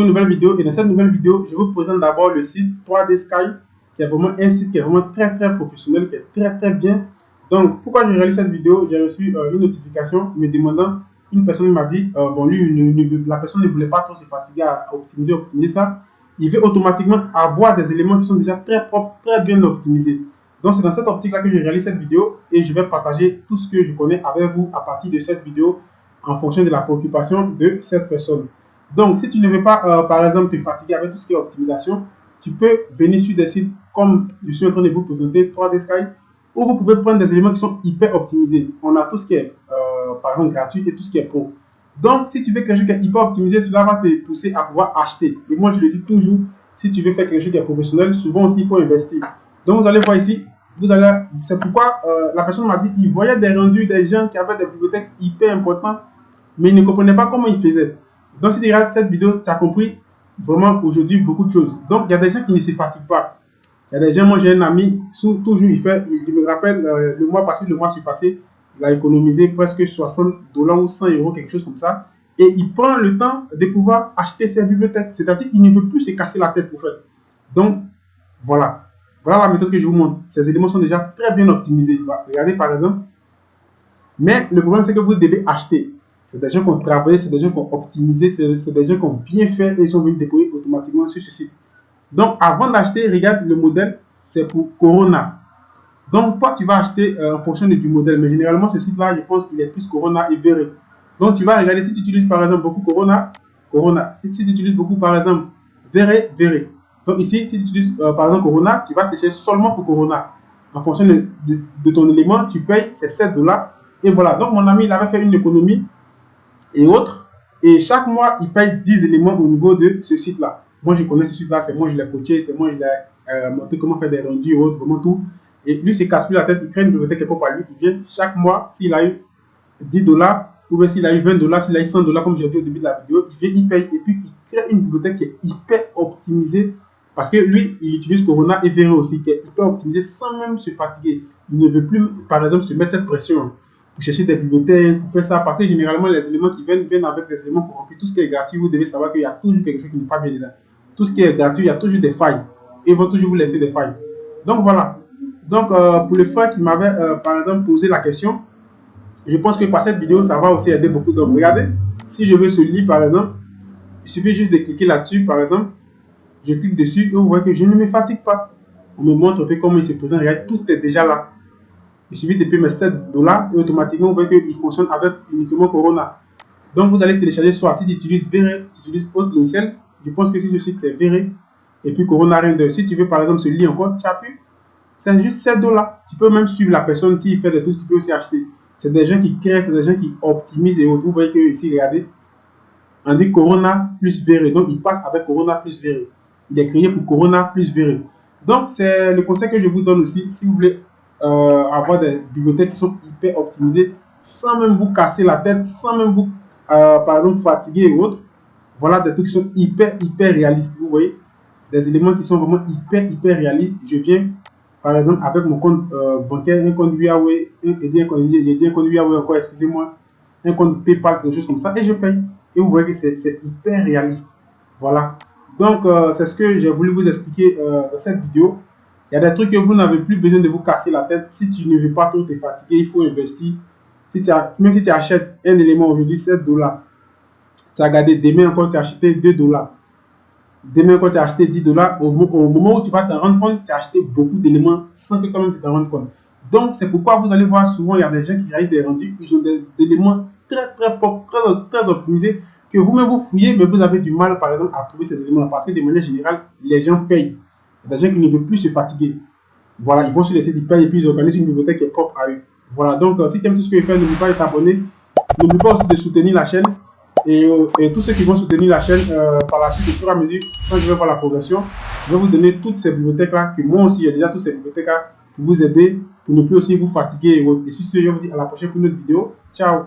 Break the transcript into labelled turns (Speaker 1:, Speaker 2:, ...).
Speaker 1: une nouvelle vidéo et dans cette nouvelle vidéo, je vous présente d'abord le site 3D Sky qui est vraiment un site qui est vraiment très professionnel, qui est très bien. Donc, pourquoi je réalise cette vidéo? J'ai reçu une notification me demandant, une personne m'a dit, bon, lui, la personne ne voulait pas trop se fatiguer à optimiser ça. Il veut automatiquement avoir des éléments qui sont déjà très propres, très bien optimisés. Donc, c'est dans cette optique-là que je réalise cette vidéo et je vais partager tout ce que je connais avec vous à partir de cette vidéo en fonction de la préoccupation de cette personne. Donc, si tu ne veux pas, par exemple, te fatiguer avec tout ce qui est optimisation, tu peux venir sur des sites comme je suis en train de vous présenter, 3D Sky, où vous pouvez prendre des éléments qui sont hyper optimisés. On a tout ce qui est, par exemple, gratuit et tout ce qui est pro. Donc, si tu veux quelque chose qui est hyper optimisé, cela va te pousser à pouvoir acheter. Et moi, je le dis toujours, si tu veux faire quelque chose qui est professionnel, souvent aussi, il faut investir. Donc, vous allez voir ici, c'est pourquoi la personne m'a dit qu'il voyait des rendus des gens qui avaient des bibliothèques hyper importantes, mais il ne comprenait pas comment ils faisaient. Donc, si tu regardes cette vidéo, tu as compris vraiment aujourd'hui beaucoup de choses. Donc, il y a des gens qui ne se fatiguent pas. Il y a des gens, moi j'ai un ami, toujours il me rappelle le mois passé, le mois passé, il a économisé presque $60 ou 100 €, quelque chose comme ça. Et il prend le temps de pouvoir acheter ses bibliothèques. C'est-à-dire qu'il ne veut plus se casser la tête, en fait. Donc, voilà. Voilà la méthode que je vous montre. Ces éléments sont déjà très bien optimisés. Regardez par exemple. Mais le problème, c'est que vous devez acheter. C'est des gens qui ont travaillé, c'est des gens qui ont optimisé, c'est des gens qui ont bien fait et ils sont venus déployer automatiquement sur ce site. Donc, avant d'acheter, regarde le modèle, c'est pour Corona. Donc, toi, tu vas acheter en fonction du modèle. Mais généralement, ce site-là, je pense qu'il est plus Corona et Véré. Donc, tu vas regarder si tu utilises par exemple beaucoup Corona. Si tu utilises beaucoup par exemple Véré. Donc, ici, si tu utilises par exemple Corona, tu vas te chercher seulement pour Corona. En fonction de ton élément, tu payes ces $7. Et voilà. Donc, mon ami, il avait fait une économie et autres. Et chaque mois, il paye 10 éléments au niveau de ce site-là. Moi, je connais ce site-là, c'est moi, je l'ai coaché, c'est moi, je l'ai montré comment faire des rendus et autres, vraiment tout. Et lui, il se casse plus la tête, il crée une bibliothèque qui est propre à lui, qui vient chaque mois, s'il a eu $10, ou bien s'il a eu $20, s'il a eu $100, comme j'ai dit au début de la vidéo, il vient, il paye, et puis il crée une bibliothèque qui est hyper optimisée, parce que lui, il utilise Corona et Véré aussi, qui est hyper optimisé sans même se fatiguer. Il ne veut plus, par exemple, se mettre cette pression pour chercher des bibliothèques, pour faire ça, parce que généralement, les éléments qui viennent avec des éléments corrompus. Tout ce qui est gratuit, vous devez savoir qu'il y a toujours quelque chose qui n'est pas bien dedans. Tout ce qui est gratuit, il y a toujours des failles. Ils vont toujours vous laisser des failles. Donc, voilà. Donc, pour le frère qui m'avait, par exemple, posé la question, je pense que par cette vidéo, ça va aussi aider beaucoup d'hommes. Regardez, si je veux ce lit, par exemple, il suffit juste de cliquer là-dessus, par exemple. Je clique dessus et vous voyez que je ne me fatigue pas. On me montre un peu comment il se présente. Regardez, tout est déjà là. Il suffit de payer mes $7 et automatiquement, vous voyez qu'il fonctionne avec uniquement Corona. Donc, vous allez télécharger soit si tu utilises Véré, tu utilises autre logiciel. Je pense que sur ce site, c'est Véré. Et puis Corona Render. Si tu veux, par exemple, ce lit encore, tu appuies. C'est juste $7. Tu peux même suivre la personne. S'il fait des trucs, tu peux aussi acheter. C'est des gens qui créent, c'est des gens qui optimisent et autres. Vous voyez que ici, regardez, on dit Corona plus Véré. Donc, il passe avec Corona plus Véré. Il est créé pour Corona plus Véré. Donc, c'est le conseil que je vous donne aussi. Si vous voulez avoir des bibliothèques qui sont hyper optimisées, sans même vous casser la tête, sans même vous, par exemple, fatiguer et autres. Voilà des trucs qui sont hyper réalistes. Vous voyez, des éléments qui sont vraiment hyper réalistes. Je viens, par exemple, avec mon compte bancaire, un compte Huawei, un compte Huawei encore, excusez-moi, un compte PayPal, quelque chose comme ça, et je paye. Et vous voyez que c'est hyper réaliste. Voilà. Donc, c'est ce que j'ai voulu vous expliquer dans cette vidéo. Il y a des trucs que vous n'avez plus besoin de vous casser la tête. Si tu ne veux pas trop te fatiguer, il faut investir. Même si tu achètes un élément aujourd'hui, $7, tu as gardé demain encore, tu as acheté $2. Demain encore, tu as acheté $10. Au moment où tu vas te rendre compte, tu as acheté beaucoup d'éléments sans que toi-même tu t'en rendes compte. Donc, c'est pourquoi vous allez voir souvent, il y a des gens qui réalisent des rendus, ils ont des éléments très propres, très optimisés, que vous-même vous fouillez, mais vous avez du mal, par exemple, à trouver ces éléments-là. Parce que de manière générale, les gens payent. Il y a des gens qui ne veulent plus se fatiguer. Voilà, ils vont sur les sites, ils payent et puis ils organisent une bibliothèque qui est propre à eux. Voilà, donc si tu aimes tout ce que je fais, n'oublie pas de t'abonner. N'oublie pas aussi de soutenir la chaîne. Et tous ceux qui vont soutenir la chaîne par la suite, au fur et à mesure, quand je vais voir la progression, je vais vous donner toutes ces bibliothèques-là, que moi aussi, j'ai déjà toutes ces bibliothèques-là pour vous aider, pour ne plus aussi vous fatiguer. Et sur ce, je vous dis à la prochaine pour une autre vidéo. Ciao!